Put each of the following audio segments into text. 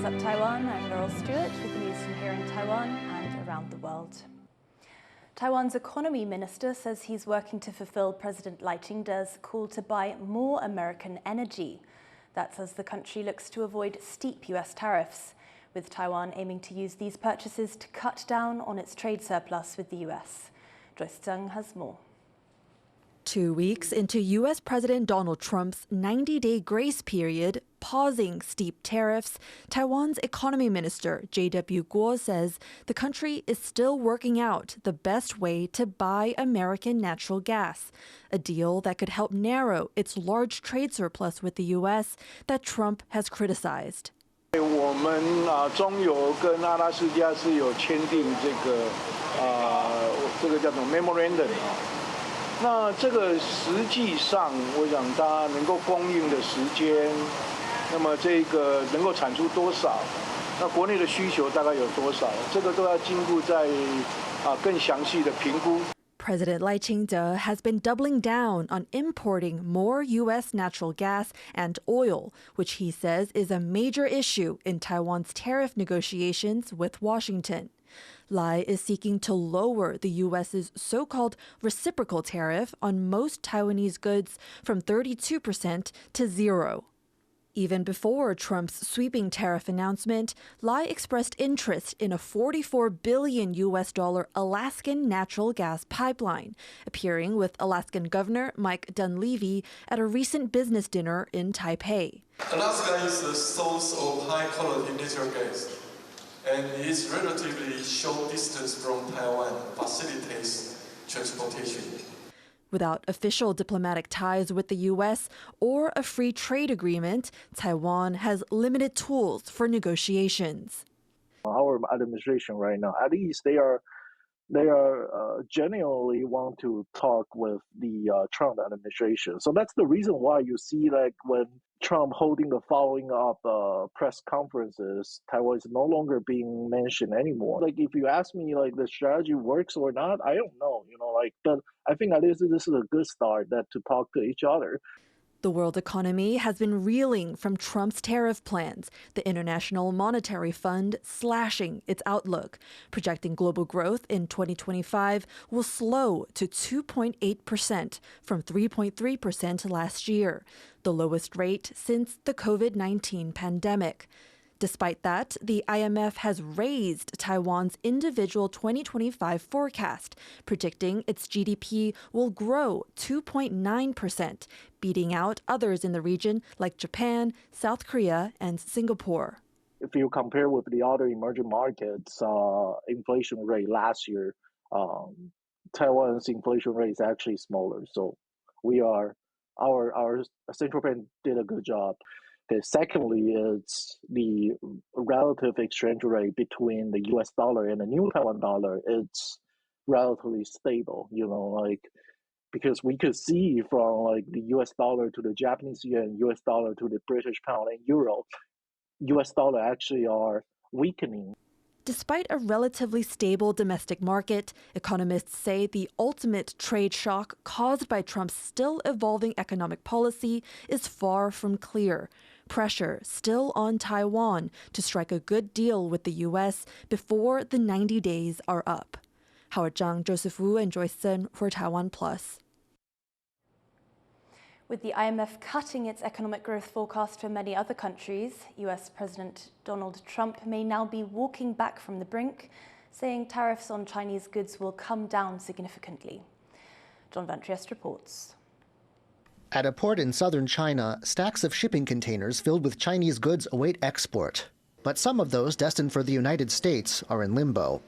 What's up, Taiwan? I'm Laurel Stewart with the news from here in Taiwan and around the world. Taiwan's economy minister says he's working to fulfill President Ching-te's call to buy more American energy. That's as the country looks to avoid steep US tariffs, with Taiwan aiming to use these purchases to cut down on its trade surplus with the US. Joyce Tseng has more. 2 weeks into U.S. President Donald Trump's 90-day grace period, pausing steep tariffs, Taiwan's economy minister, J.W. Guo, says the country is still working out the best way to buy American natural gas, a deal that could help narrow its large trade surplus with the U.S. that Trump has criticized. 我们中油跟阿拉斯加是有签订这个叫做 memorandum 那这个实际上，我想它能够供应的时间，那么这个能够产出多少，那国内的需求大概有多少，这个都要经过在更详细的评估。 President Ching-te has been doubling down on importing more U.S. natural gas and oil, which he says is a major issue in Taiwan's tariff negotiations with Washington. Lai is seeking to lower the U.S.'s so-called reciprocal tariff on most Taiwanese goods from 32% to 0%. Even before Trump's sweeping tariff announcement, Lai expressed interest in a $44 billion Alaskan natural gas pipeline, appearing with Alaskan Governor Mike Dunleavy at a recent business dinner in Taipei. Alaska is the source of high-quality natural gas, and its relatively short distance from Taiwan facilitates transportation. Without official diplomatic ties with the U.S. or a free trade agreement, Taiwan has limited tools for negotiations. Our administration right now, at least they are genuinely want to talk with the Trump administration. So that's the reason why you see like when Trump holding the following up press conferences, Taiwan is no longer being mentioned anymore. Like if you ask me like the strategy works or not, I don't know, but I think at least this is a good start that to talk to each other. The world economy has been reeling from Trump's tariff plans, the International Monetary Fund slashing its outlook, projecting global growth in 2025 will slow to 2.8% from 3.3% last year, the lowest rate since the COVID-19 pandemic. Despite that, the IMF has raised Taiwan's individual 2025 forecast, predicting its GDP will grow 2.9%, beating out others in the region like Japan, South Korea, and Singapore. If you compare with the other emerging markets, inflation rate last year, Taiwan's inflation rate is actually smaller. So our central bank did a good job. Okay, secondly, it's the relative exchange rate between the US dollar and the new Taiwan dollar. It's relatively stable, because we could see from like the US dollar to the Japanese yen, US dollar to the British pound and euro, US dollar actually are weakening. Despite a relatively stable domestic market, economists say the ultimate trade shock caused by Trump's still evolving economic policy is far from clear. Pressure still on Taiwan to strike a good deal with the U.S. before the 90 days are up. Howard Zhang, Joseph Wu, and Joyce Sun for TaiwanPlus. With the IMF cutting its economic growth forecast for many other countries, US President Donald Trump may now be walking back from the brink, saying tariffs on Chinese goods will come down significantly. John Van Triest reports. At a port in southern China, stacks of shipping containers filled with Chinese goods await export. But some of those destined for the United States are in limbo.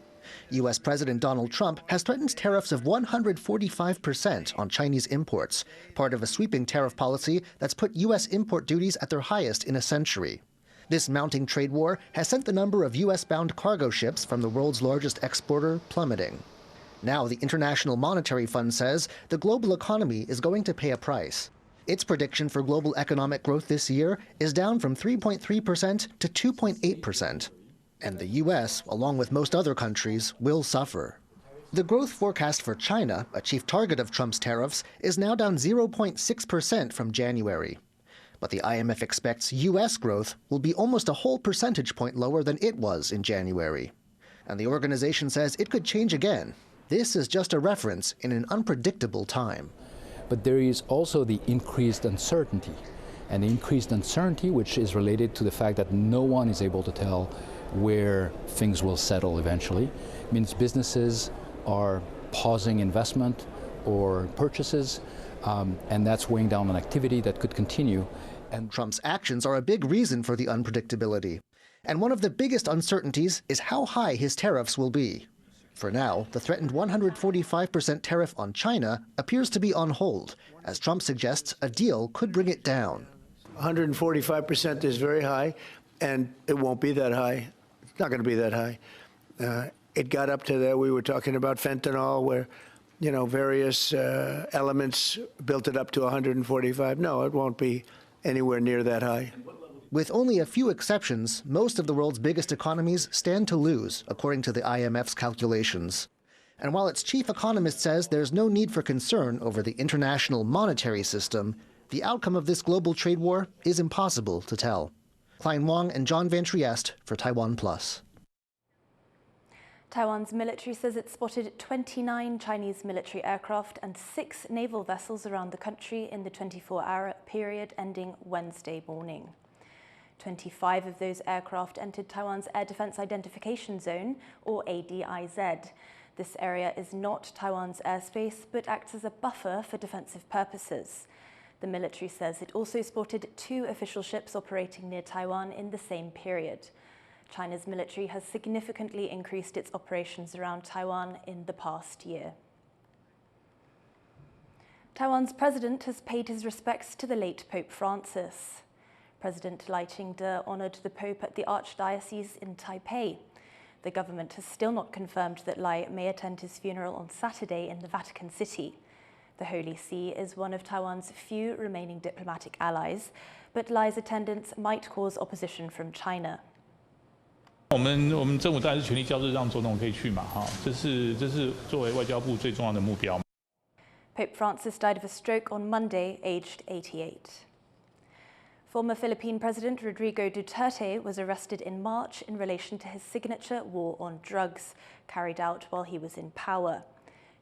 U.S. President Donald Trump has threatened tariffs of 145% on Chinese imports, part of a sweeping tariff policy that's put U.S. import duties at their highest in a century. This mounting trade war has sent the number of U.S.-bound cargo ships from the world's largest exporter plummeting. Now the International Monetary Fund says the global economy is going to pay a price. Its prediction for global economic growth this year is down from 3.3% to 2.8%. And the U.S., along with most other countries, will suffer. The growth forecast for China, a chief target of Trump's tariffs, is now down 0.6% from January. But the IMF expects U.S. growth will be almost a whole percentage point lower than it was in January. And the organization says it could change again. This is just a reference in an unpredictable time. But there is also the increased uncertainty. And the increased uncertainty, which is related to the fact that no one is able to tell where things will settle eventually, means businesses are pausing investment or purchases, and that's weighing down on activity that could continue. And Trump's actions are a big reason for the unpredictability. And one of the biggest uncertainties is how high his tariffs will be. For now, the threatened 145% tariff on China appears to be on hold, as Trump suggests a deal could bring it down. 145% is very high, and it won't be that high. It's not going to be that high. It got up to that. We were talking about fentanyl, where, you know, various elements built it up to 145. No, it won't be anywhere near that high. With only a few exceptions, most of the world's biggest economies stand to lose, according to the IMF's calculations. And while its chief economist says there's no need for concern over the international monetary system, the outcome of this global trade war is impossible to tell. Klein Wang and John Van Trieste for TaiwanPlus. Taiwan's military says it spotted 29 Chinese military aircraft and 6 naval vessels around the country in the 24-hour period ending Wednesday morning. 25 of those aircraft entered Taiwan's Air Defense Identification Zone, or ADIZ. This area is not Taiwan's airspace, but acts as a buffer for defensive purposes. The military says it also spotted 2 official ships operating near Taiwan in the same period. China's military has significantly increased its operations around Taiwan in the past year. Taiwan's president has paid his respects to the late Pope Francis. President Ching-te honoured the Pope at the Archdiocese in Taipei. The government has still not confirmed that Lai may attend his funeral on Saturday in the Vatican City. The Holy See is one of Taiwan's few remaining diplomatic allies, but Lai's attendance might cause opposition from China. 我们政府当然是全力交涉，让总统可以去嘛，哈，这是作为外交部最重要的目标。Pope Francis died of a stroke on Monday, aged 88. Former Philippine President Rodrigo Duterte was arrested in March in relation to his signature war on drugs, carried out while he was in power.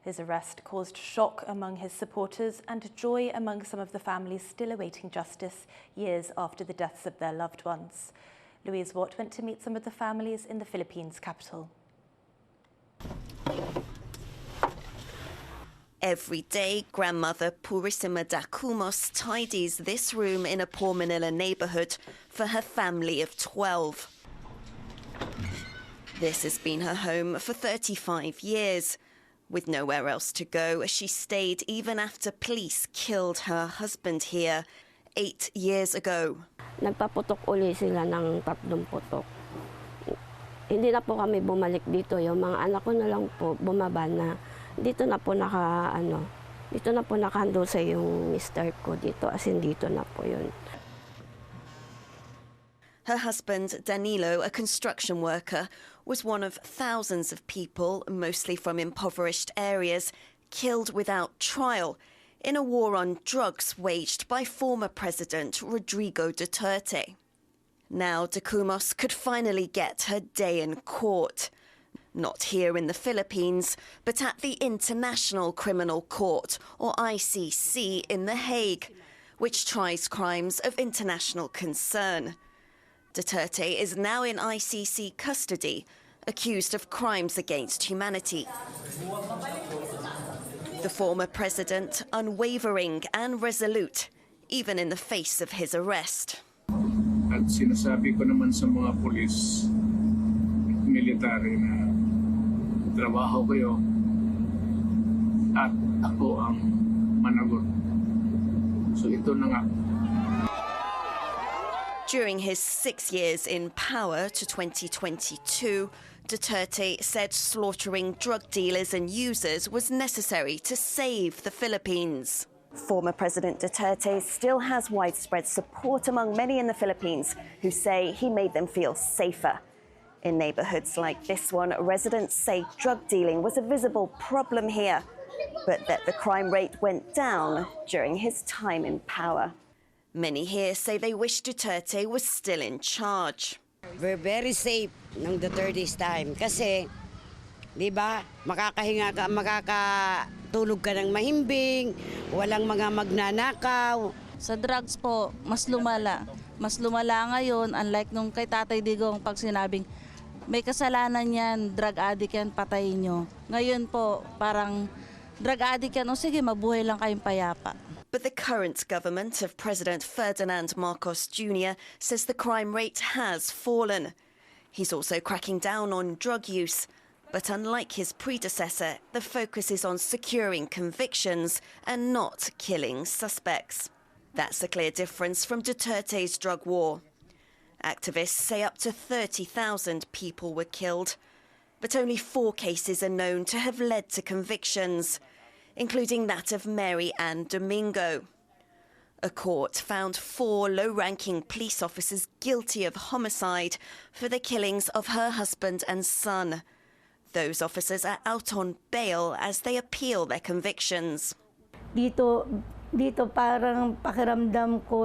His arrest caused shock among his supporters and joy among some of the families still awaiting justice years after the deaths of their loved ones. Louise Watt went to meet some of the families in the Philippines' capital. Every day, grandmother Purissima Dacumos tidies this room in a poor Manila neighborhood for her family of 12. This has been her home for 35 years. With nowhere else to go, she stayed even after police killed her husband here 8 years ago. Nagpaputok uli sila ng 3 putok. Hindi na po kami bumalik dito. Yung mga anak ko na lang po bumaba na dito na po dito na po nakahandol sa yung mister ko dito, as in dito na po yun. Her husband, Danilo, a construction worker, was one of thousands of people, mostly from impoverished areas, killed without trial in a war on drugs waged by former President Rodrigo Duterte. Now Dacumos could finally get her day in court. Not here in the Philippines, but at the International Criminal Court, or ICC, in The Hague, which tries crimes of international concern. Duterte is now in ICC custody, accused of crimes against humanity. The former president, unwavering and resolute, even in the face of his arrest. At sinasabi ko naman sa mga pulis, military na trabaho kayo at ako ang managot. So ito na nga. During his 6 years in power to 2022, Duterte said slaughtering drug dealers and users was necessary to save the Philippines. Former President Duterte still has widespread support among many in the Philippines who say he made them feel safer. In neighborhoods like this one, residents say drug dealing was a visible problem here, but that the crime rate went down during his time in power. Many here say they wish Duterte was still in charge. We're very safe ng Duterte's time kasi, di ba, makakatulog ka ng mahimbing, walang mga magnanakaw. Sa drugs po, mas lumala. Mas lumala ngayon, unlike nung kay Tatay Digong pag sinabing, may kasalanan yan, drug addict yan, patayin nyo. Ngayon po, parang drug addict yan, o sige, mabuhay lang kayong payapa. But the current government of President Ferdinand Marcos Jr. says the crime rate has fallen. He's also cracking down on drug use. But unlike his predecessor, the focus is on securing convictions and not killing suspects. That's a clear difference from Duterte's drug war. Activists say up to 30,000 people were killed, but only 4 cases are known to have led to convictions, including that of Mary Ann Domingo. A court found 4 low-ranking police officers guilty of homicide for the killings of her husband and son. Those officers are out on bail as they appeal their convictions. Dito parang pakiramdam ko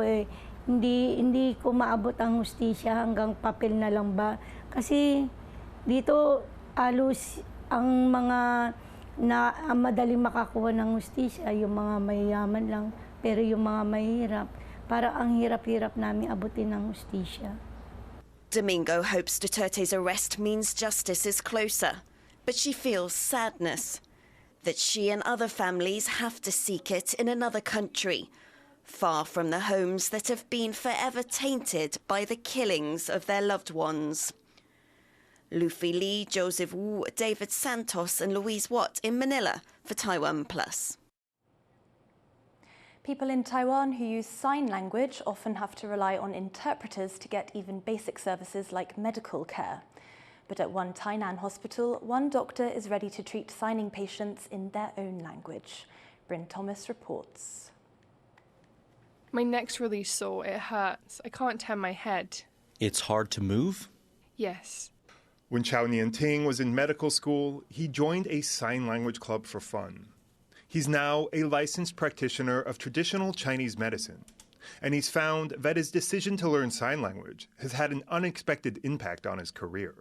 hindi ko maabot ang hustisya, hanggang papel na lang ba. Kasi dito alos ang mga na madaling makakuha ng hustisya, yung mga mayayaman lang, pero yung mga mahirap, para ang hirap-hirap namin abutin ng hustisya. Domingo hopes Duterte's arrest means justice is closer, but she feels sadness that she and other families have to seek it in another country, far from the homes that have been forever tainted by the killings of their loved ones. Luffy Lee, Joseph Wu, David Santos and Louise Watt in Manila for TaiwanPlus. People in Taiwan who use sign language often have to rely on interpreters to get even basic services like medical care. But at one Tainan hospital, one doctor is ready to treat signing patients in their own language. Bryn Thomas reports. My neck's really sore, it hurts. I can't turn my head. It's hard to move? Yes. When Chao Nianting was in medical school, he joined a sign language club for fun. He's now a licensed practitioner of traditional Chinese medicine, and he's found that his decision to learn sign language has had an unexpected impact on his career.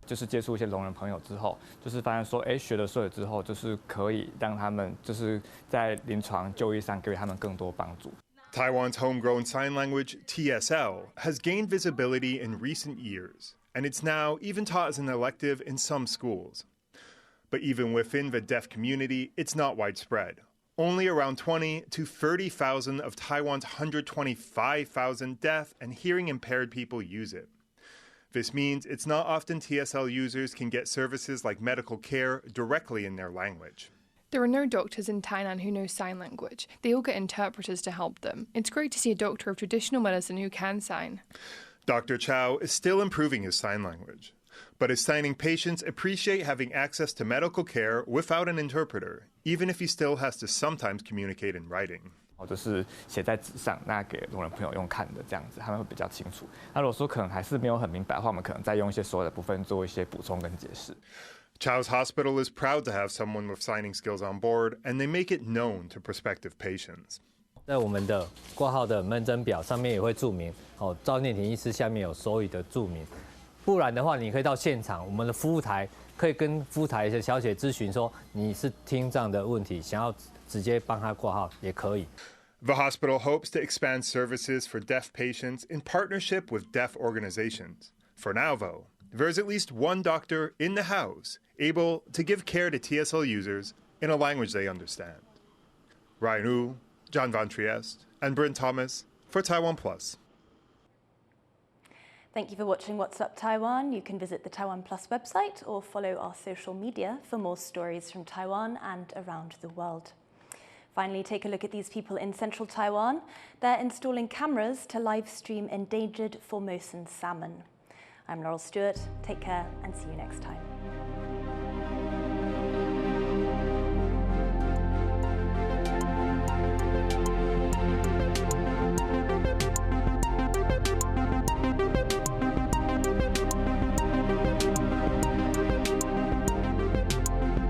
就是接触一些聋人朋友之后，就是发现说，学了所以之后，就是可以让他们就是在临床就医上给予他们更多帮助。 Taiwan's homegrown sign language, TSL, has gained visibility in recent years, and it's now even taught as an elective in some schools. But even within the deaf community, it's not widespread. Only around 20 to 30,000 of Taiwan's 125,000 deaf and hearing impaired people use it. This means it's not often TSL users can get services like medical care directly in their language. There are no doctors in Tainan who know sign language. They all get interpreters to help them. It's great to see a doctor of traditional medicine who can sign. Dr. Chow is still improving his sign language, but his signing patients appreciate having access to medical care without an interpreter, even if he still has to sometimes communicate in writing. 就是写在纸上，那给聋人朋友用看的这样子，他们会比较清楚。那如果说可能还是没有很明白的话，我们可能再用一些所有的部分做一些补充跟解释。 Chow's hospital is proud to have someone with signing skills on board, and they make it known to prospective patients. 在我们的挂号的门诊表上面也会注明，赵念婷医师下面有手语的注明。不然的话，你可以到现场，我们的服务台可以跟服务台的小姐咨询说你是听障的问题，想要直接帮他挂号也可以。 The hospital hopes to expand services for deaf patients in partnership with deaf organizations. For now, though, there's at least one doctor in the house able to give care to TSL users in a language they understand. Ryan Wu, John Von Trieste, and Bryn Thomas for TaiwanPlus. Thank you for watching What's Up Taiwan. You can visit the TaiwanPlus website or follow our social media for more stories from Taiwan and around the world. Finally, take a look at these people in central Taiwan. They're installing cameras to live stream endangered Formosan salmon. I'm Laurel Stewart. Take care and see you next time.